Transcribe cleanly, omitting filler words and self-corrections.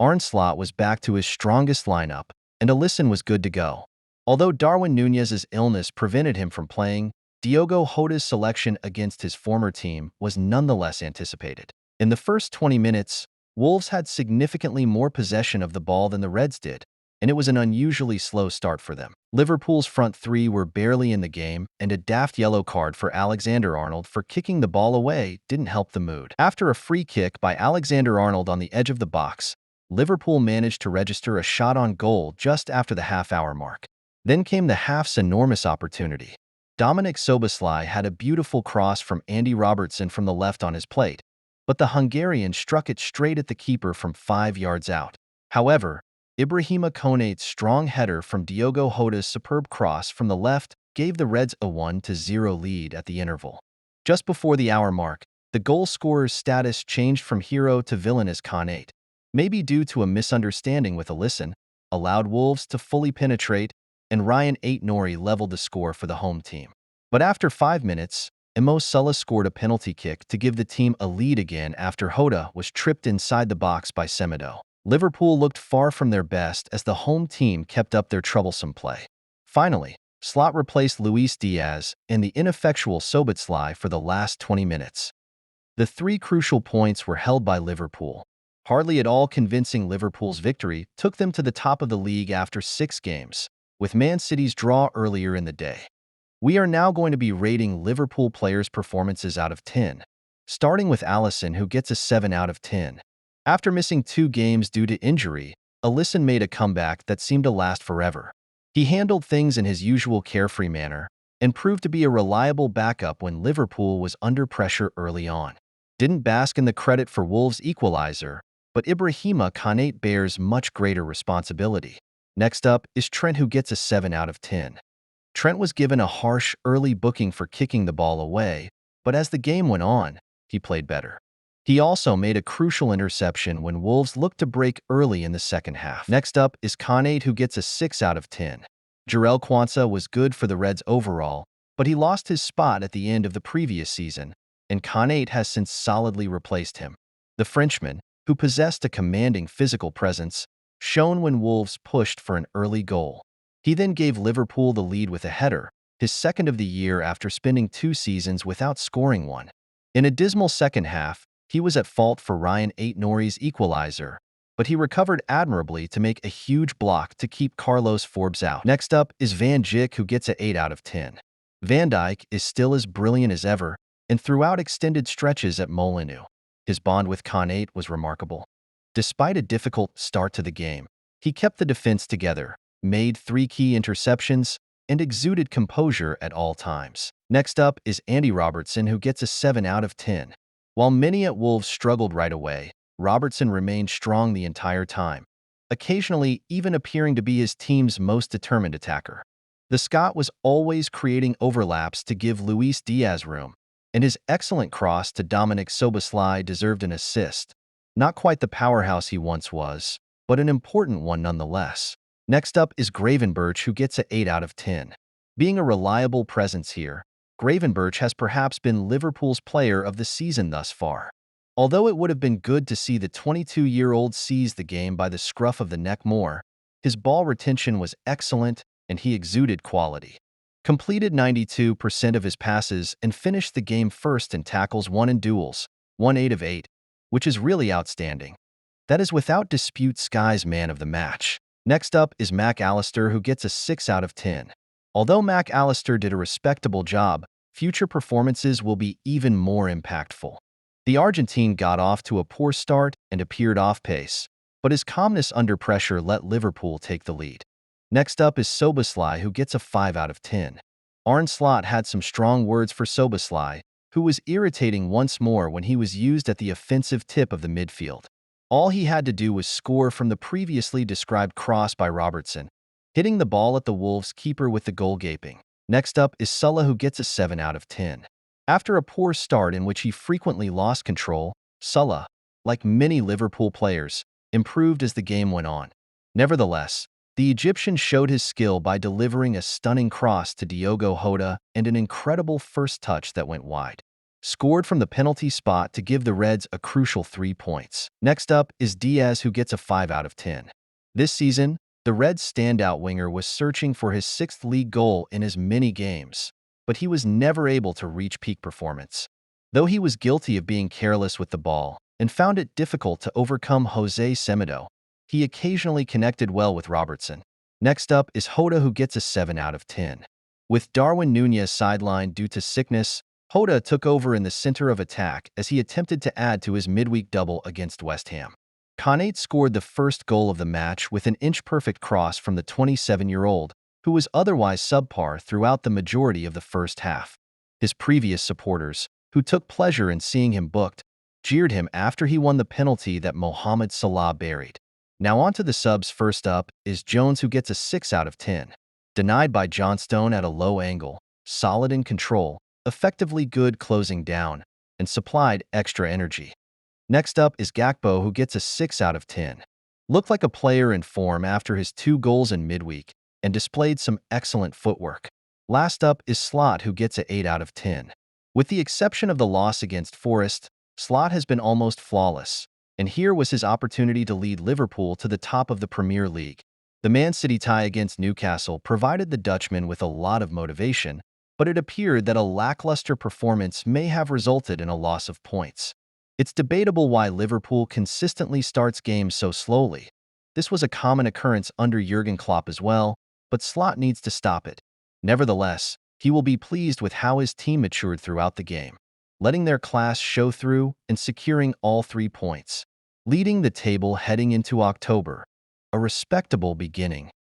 Arne Slot was back to his strongest lineup, and Alisson was good to go. Although Darwin Núñez's illness prevented him from playing, Diogo Jota's selection against his former team was nonetheless anticipated. In the first 20 minutes, Wolves had significantly more possession of the ball than the Reds did, and it was an unusually slow start for them. Liverpool's front three were barely in the game, and a daft yellow card for Alexander-Arnold for kicking the ball away didn't help the mood. After a free kick by Alexander-Arnold on the edge of the box, Liverpool managed to register a shot on goal just after the half-hour mark. Then came the half's enormous opportunity. Dominik Szoboszlai had a beautiful cross from Andy Robertson from the left on his plate, but the Hungarian struck it straight at the keeper from 5 yards out. However, Ibrahima Konaté's strong header from Diogo Jota's superb cross from the left gave the Reds a 1-0 lead at the interval. Just before the hour mark, the goal scorer's status changed from hero to villain as Konaté, maybe due to a misunderstanding with Alisson, allowed Wolves to fully penetrate, and Ryan Aït-Nouri leveled the score for the home team. But after 5 minutes, Mohamed Salah scored a penalty kick to give the team a lead again after Jota was tripped inside the box by Semedo. Liverpool looked far from their best as the home team kept up their troublesome play. Finally, Slot replaced Luis Diaz and the ineffectual Szoboszlai for the last 20 minutes. The 3 crucial points were held by Liverpool. Hardly at all convincing, Liverpool's victory took them to the top of the league after 6 games, with Man City's draw earlier in the day. We are now going to be rating Liverpool players' performances out of 10, starting with Alisson, who gets a 7 out of 10. After missing 2 games due to injury, Alisson made a comeback that seemed to last forever. He handled things in his usual carefree manner and proved to be a reliable backup when Liverpool was under pressure early on. Didn't bask in the credit for Wolves' equalizer, but Ibrahima Konaté bears much greater responsibility. Next up is Trent, who gets a 7 out of 10. Trent was given a harsh early booking for kicking the ball away, but as the game went on, he played better. He also made a crucial interception when Wolves looked to break early in the second half. Next up is Konaté, who gets a 6 out of 10. Jarell Quansah was good for the Reds overall, but he lost his spot at the end of the previous season, and Konaté has since solidly replaced him. The Frenchman, who possessed a commanding physical presence, shone when Wolves pushed for an early goal. He then gave Liverpool the lead with a header, his second of the year after spending 2 seasons without scoring one. In a dismal second half, he was at fault for Ryan Aït-Nouri's equalizer, but he recovered admirably to make a huge block to keep Carlos Forbes out. Next up is Van Dijk, who gets a 8 out of 10. Van Dijk is still as brilliant as ever, and throughout extended stretches at Molineux, his bond with Konaté was remarkable. Despite a difficult start to the game, he kept the defense together, made 3 key interceptions, and exuded composure at all times. Next up is Andy Robertson, who gets a 7 out of 10. While many at Wolves struggled right away, Robertson remained strong the entire time, occasionally even appearing to be his team's most determined attacker. The Scot was always creating overlaps to give Luis Diaz room, and his excellent cross to Dominik Szoboszlai deserved an assist. Not quite the powerhouse he once was, but an important one nonetheless. Next up is Gravenberch, who gets a 8 out of 10. Being a reliable presence here, Gravenberch has perhaps been Liverpool's player of the season thus far. Although it would have been good to see the 22-year-old seize the game by the scruff of the neck more, his ball retention was excellent and he exuded quality. Completed 92% of his passes and finished the game first in tackles won in duels, 8 of 8, which is really outstanding. That is without dispute Sky's man of the match. Next up is Mac Allister, who gets a 6 out of 10. Although Mac Allister did a respectable job, future performances will be even more impactful. The Argentine got off to a poor start and appeared off pace, but his calmness under pressure let Liverpool take the lead. Next up is Szoboszlai, who gets a 5 out of 10. Arne Slot had some strong words for Szoboszlai, who was irritating once more when he was used at the offensive tip of the midfield. All he had to do was score from the previously described cross by Robertson, hitting the ball at the Wolves keeper with the goal gaping. Next up is Salah, who gets a 7 out of 10. After a poor start in which he frequently lost control, Salah, like many Liverpool players, improved as the game went on. Nevertheless, the Egyptian showed his skill by delivering a stunning cross to Diogo Jota and an incredible first touch that went wide. scored from the penalty spot to give the Reds a crucial 3 points. Next up is Diaz, who gets a 5 out of 10. This season, the Reds' standout winger was searching for his 6th league goal in as many games, but he was never able to reach peak performance. Though he was guilty of being careless with the ball and found it difficult to overcome Jose Semedo, he occasionally connected well with Robertson. Next up is Hoda, who gets a 7 out of 10. With Darwin Núñez sidelined due to sickness, Hoda took over in the center of attack as he attempted to add to his midweek double against West Ham. Konaté scored the first goal of the match with an inch-perfect cross from the 27-year-old, who was otherwise subpar throughout the majority of the first half. His previous supporters, who took pleasure in seeing him booked, jeered him after he won the penalty that Mohamed Salah buried. Now on to the subs. First up is Jones, who gets a 6 out of 10. Denied by Johnstone at a low angle, solid in control, effectively good closing down, and supplied extra energy. Next up is Gakpo, who gets a 6 out of 10. Looked like a player in form after his 2 goals in midweek and displayed some excellent footwork. Last up is Slot, who gets a 8 out of 10. With the exception of the loss against Forest, Slot has been almost flawless, and here was his opportunity to lead Liverpool to the top of the Premier League. The Man City tie against Newcastle provided the Dutchman with a lot of motivation, but it appeared that a lackluster performance may have resulted in a loss of points. It's debatable why Liverpool consistently starts games so slowly. This was a common occurrence under Jurgen Klopp as well, but Slot needs to stop it. Nevertheless, he will be pleased with how his team matured throughout the game, letting their class show through and securing all 3 points, leading the table heading into October. A respectable beginning.